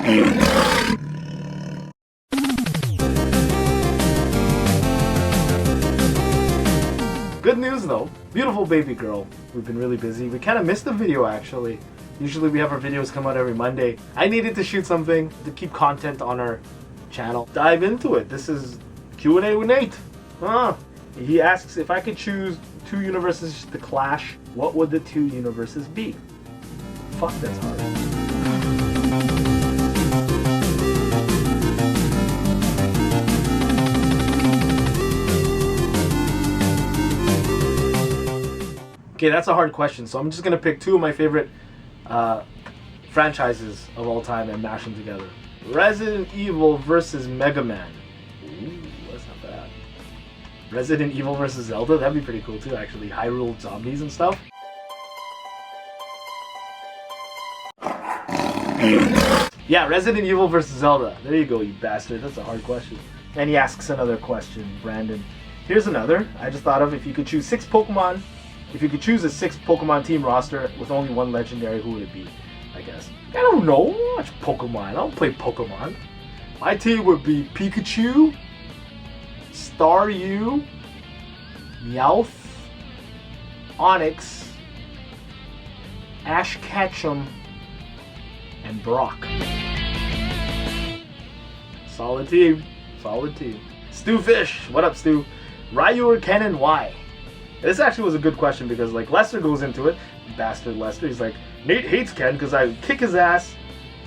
Good news though, beautiful baby girl. We've been really busy. We kind of missed the video actually. Usually we have our videos come out every Monday. I needed to shoot something to keep content on our channel. Dive into it. This is Q&A with Nate. He asks if I could choose two universes to clash, what would the two universes be? Fuck, that's hard. Okay, that's a hard question, so I'm just gonna pick two of my favorite franchises of all time and mash them together. Resident Evil versus Mega Man. Ooh, that's not bad. Resident Evil versus Zelda, that'd be pretty cool too, actually. Hyrule zombies and stuff. Yeah, Resident Evil versus Zelda. There you go, you bastard. That's a hard question. And he asks another question, Brandon. Here's another. I just thought of, if you could choose six Pokemon, if you could choose a 6 Pokemon team roster with only one legendary, who would it be? I guess. I don't know. I don't watch Pokemon. I don't play Pokemon. My team would be Pikachu, Staryu, Meowth, Onix, Ash Ketchum, and Brock. Solid team. Solid team. Stu Fish. What up, Stu? Ryu or Ken and why? This actually was a good question because like Lester goes into it. Bastard Lester. He's like, Nate hates Ken because I kick his ass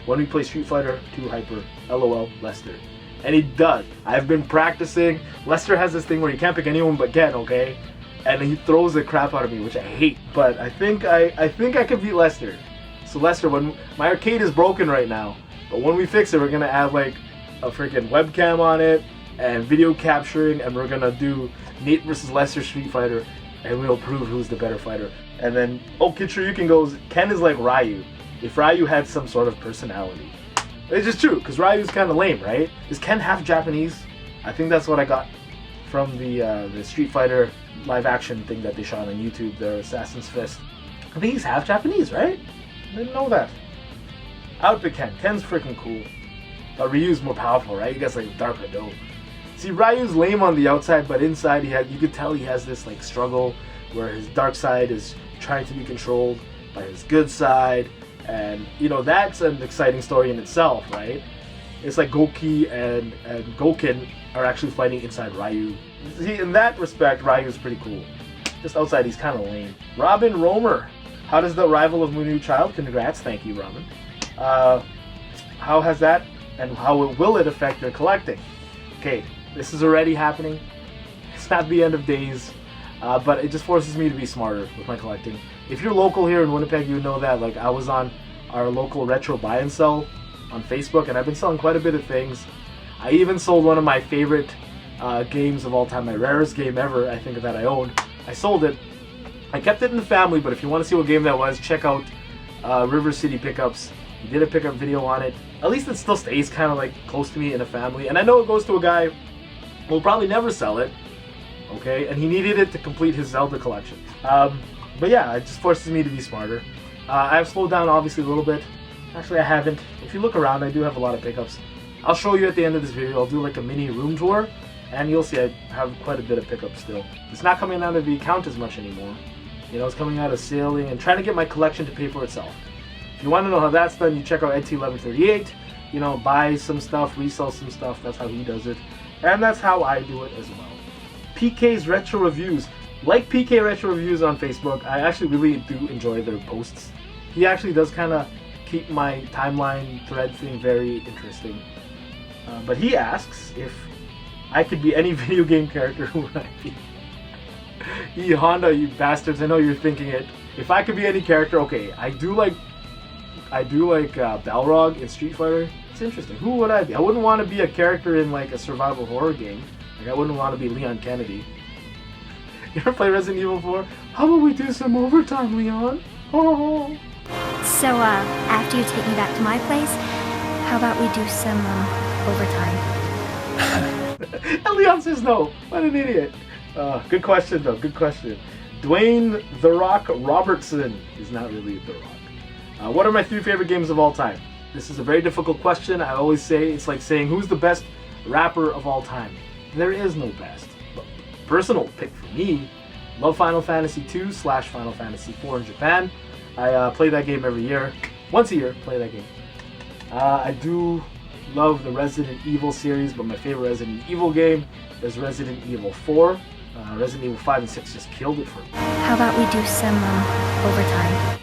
when we play Street Fighter 2 Hyper. LOL, Lester. And he does. I've been practicing. Lester has this thing where he can't pick anyone but Ken, okay? And he throws the crap out of me, which I hate. But I think I could beat Lester. So Lester, when my arcade is broken right now, but when we fix it, we're gonna add like a freaking webcam on it and video capturing, and we're gonna do Nate versus Lester Street Fighter, and we'll prove who's the better fighter. And then, Kid Shoryuken goes, Ken is like Ryu, if Ryu had some sort of personality. It's just true, because Ryu's kind of lame, right? Is Ken half Japanese? I think that's what I got from the Street Fighter live action thing that they shot on YouTube, the Assassin's Fist. I think he's half Japanese, right? I didn't know that. I would pick Ken. Ken's freaking cool. But Ryu's more powerful, right? He gets like darker dough. See, Ryu's lame on the outside, but inside you could tell he has this like struggle where his dark side is trying to be controlled by his good side, and you know that's an exciting story in itself, right? It's like Goki and Goken are actually fighting inside Ryu. See, in that respect, Ryu's pretty cool. Just outside, he's kind of lame. Robin Romer, how does the arrival of my new child? Congrats, thank you, Robin. How has that and how will it affect your collecting? Okay. This is already happening. It's not the end of days, but it just forces me to be smarter with my collecting. If you're local here in Winnipeg, you know that. Like, I was on our local retro buy and sell on Facebook, and I've been selling quite a bit of things. I even sold one of my favorite games of all time, my rarest game ever, I think, that I owned. I sold it. I kept it in the family, but if you want to see what game that was, check out River City Pickups. We did a pickup video on it. At least it still stays kind of like close to me in a family, and I know it goes to a guy will probably never sell it, okay? And he needed it to complete his Zelda collection. But yeah, it just forces me to be smarter. I've slowed down obviously a little bit. Actually, I haven't. If you look around, I do have a lot of pickups. I'll show you at the end of this video. I'll do like a mini room tour, and you'll see I have quite a bit of pickups still. It's not coming out of the account as much anymore. You know, it's coming out of sailing and trying to get my collection to pay for itself. If you want to know how that's done, you check out NT1138. You know, buy some stuff, resell some stuff. That's how he does it. And that's how I do it as well. PK's Retro Reviews. Like PK Retro Reviews on Facebook, I actually really do enjoy their posts. He actually does kind of keep my timeline thread thing very interesting. But he asks if I could be any video game character, who would I be? Ye Honda, you bastards, I know you're thinking it. If I could be any character, okay, I do like Balrog in Street Fighter. It's interesting. Who would I be? I wouldn't want to be a character in like a survival horror game. Like I wouldn't want to be Leon Kennedy. You ever play Resident Evil 4? How about we do some overtime, Leon? Oh. So, after you take me back to my place, how about we do some, overtime? And Leon says no. What an idiot. Good question, though. Good question. Dwayne The Rock Robertson is not really The Rock. What are my 3 favorite games of all time? This is a very difficult question. I always say it's like saying who's the best rapper of all time. There is no best. But personal pick for me, love Final Fantasy 2 / Final Fantasy 4 in Japan. I play that game every year. Once a year, play that game. I do love the Resident Evil series, but my favorite Resident Evil game is Resident Evil 4. Resident Evil 5 and 6 just killed it for me. How about we do some overtime?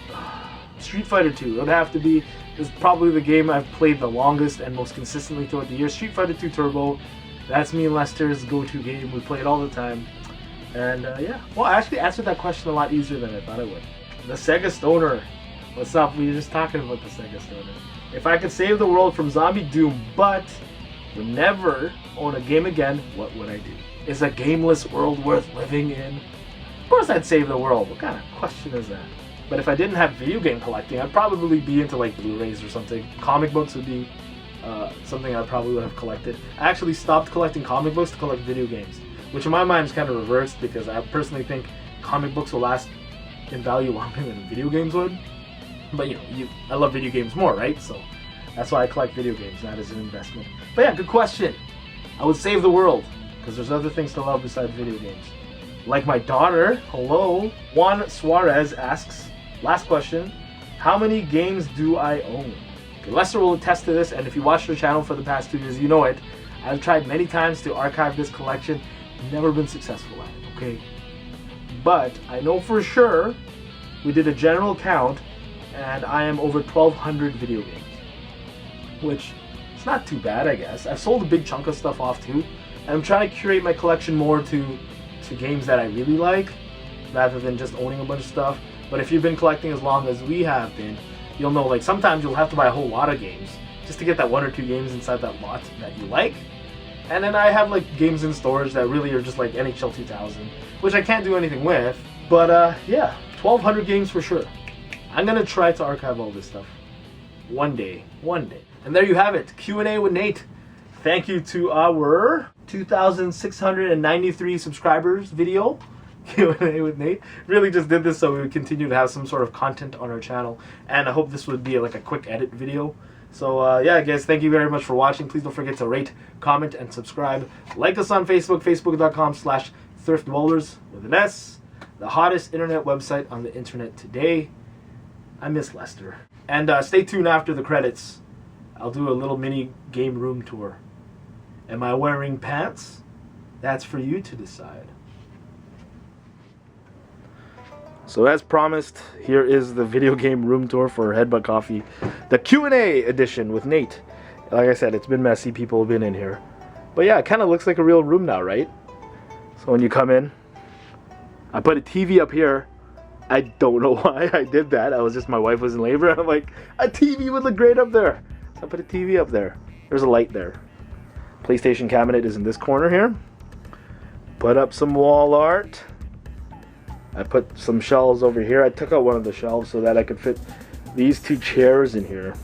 Street Fighter 2. It would have to be. It's probably the game I've played the longest and most consistently throughout the year. Street Fighter 2 Turbo. That's me and Lester's go-to game. We play it all the time. And yeah. Well, I actually answered that question a lot easier than I thought I would. The Sega Stoner. What's up? We were just talking about the Sega Stoner. If I could save the world from zombie doom, but would never own a game again, what would I do? Is a gameless world worth living in? Of course I'd save the world. What kind of question is that? But if I didn't have video game collecting, I'd probably be into like Blu-rays or something. Comic books would be something I probably would have collected. I actually stopped collecting comic books to collect video games, which in my mind is kind of reversed because I personally think comic books will last in value longer than video games would. But you know, I love video games more, right? So that's why I collect video games, not as an investment. But yeah, good question. I would save the world because there's other things to love besides video games. Like my daughter, hello. Juan Suarez asks, last question, how many games do I own? Okay, Lester will attest to this, and if you watched the channel for the past 2 years, you know it. I've tried many times to archive this collection, never been successful at it, okay? But I know for sure we did a general count, and I am over 1,200 video games, which is not too bad, I guess. I've sold a big chunk of stuff off too, and I'm trying to curate my collection more to games that I really like, rather than just owning a bunch of stuff. But if you've been collecting as long as we have been, you'll know like sometimes you'll have to buy a whole lot of games just to get that 1 or 2 games inside that lot that you like. And then I have like games in storage that really are just like NHL 2000, which I can't do anything with. But yeah, 1,200 games for sure. I'm gonna try to archive all this stuff one day. And there you have it, Q&A with Nate. Thank you to our 2,693 subscribers video. Q&A with Nate. Really just did this so we would continue to have some sort of content on our channel, and I hope this would be like a quick edit video. So yeah guys, thank you very much for watching. Please don't forget to rate, comment, and subscribe. Like us on Facebook, facebook.com/Thriftdwellers with an S, the hottest internet website on the internet today. I miss Lester. And stay tuned after the credits. I'll do a little mini game room tour. Am I wearing pants? That's for you to decide. So as promised, here is the video game room tour for Headbutt Coffee, the Q&A edition with Nate. Like I said, it's been messy, people have been in here. But yeah, it kind of looks like a real room now, right? So when you come in, I put a TV up here. I don't know why I did that. I was just, my wife was in labor, and I'm like, a TV would look great up there. So I put a TV up there. There's a light there. PlayStation cabinet is in this corner here. Put up some wall art. I put some shelves over here. I took out one of the shelves so that I could fit these 2 chairs in here.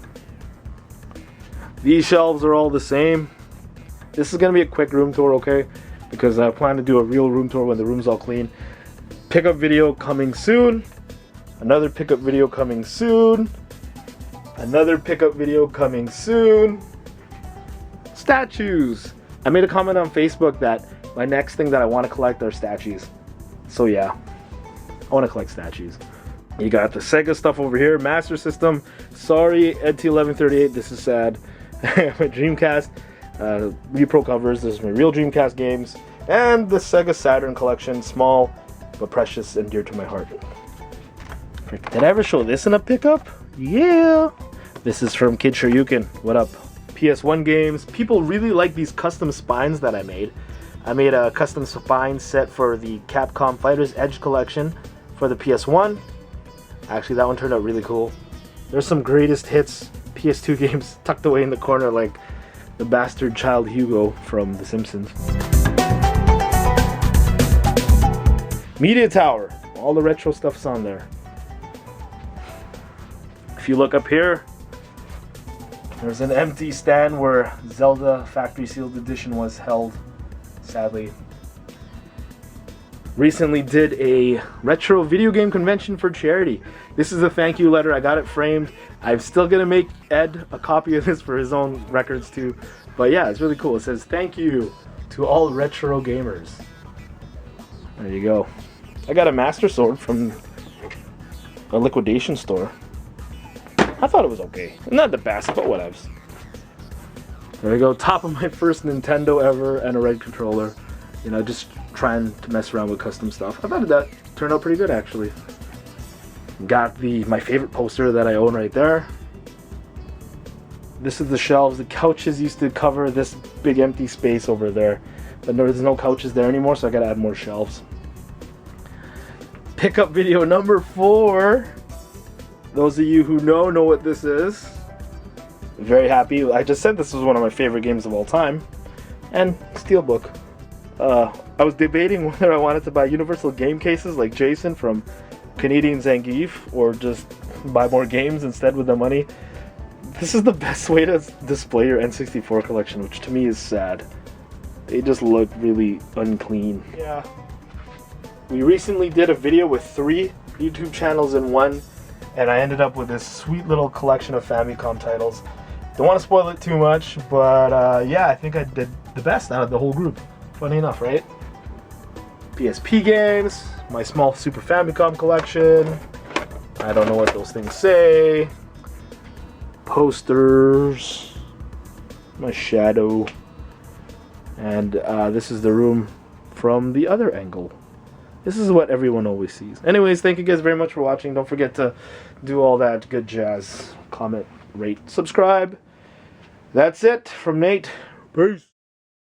These shelves are all the same. This is going to be a quick room tour, okay? Because I plan to do a real room tour when the room's all clean. Pickup video coming soon. Another pickup video coming soon. Another pickup video coming soon. Statues. I made a comment on Facebook that my next thing that I want to collect are statues. So yeah, I want to collect statues. You got the Sega stuff over here, Master System. Sorry, EdT1138, this is sad. My Dreamcast, repro covers. This is my real Dreamcast games. And the Sega Saturn collection, small but precious and dear to my heart. Did I ever show this in a pickup? Yeah. This is from Kid Shoryuken. What up? PS1 games. People really like these custom spines that I made. I made a custom spine set for the Capcom Fighter's Edge collection for the PS1. Actually, that one turned out really cool. There's some greatest hits PS2 games tucked away in the corner like the bastard child Hugo from The Simpsons. Media Tower. All the retro stuff's on there. If you look up here, there's an empty stand where Zelda Factory Sealed Edition was held, sadly. recently did a retro video game convention for charity. This is a thank you letter. I got it framed. I'm still gonna make Ed a copy of this for his own records too. But yeah, it's really cool. It says thank you to all retro gamers. There you go. I got a Master Sword from a liquidation store. I thought it was okay. Not the best, but whatevs. There we go. Top of my first Nintendo ever and a red controller. You know, just trying to mess around with custom stuff. I thought that turned out pretty good actually. Got my favorite poster that I own right there. This is the shelves. The couches used to cover this big empty space over there. But there's no couches there anymore, so I gotta add more shelves. Pickup video number 4. Those of you who know what this is. Very happy. I just said this was one of my favorite games of all time. And Steelbook. I was debating whether I wanted to buy universal game cases like Jason from Canadian Zangief or just buy more games instead with the money. This is the best way to display your N64 collection, which to me is sad. They just look really unclean. Yeah. We recently did a video with 3 YouTube channels in one, and I ended up with this sweet little collection of Famicom titles. Don't want to spoil it too much, but yeah, I think I did the best out of the whole group. Funny enough, right? PSP games, my small Super Famicom collection. I don't know what those things say. Posters. My shadow. And this is the room from the other angle. This is what everyone always sees. Anyways, thank you guys very much for watching. Don't forget to do all that good jazz. Comment, rate, subscribe. That's it from Nate. Peace.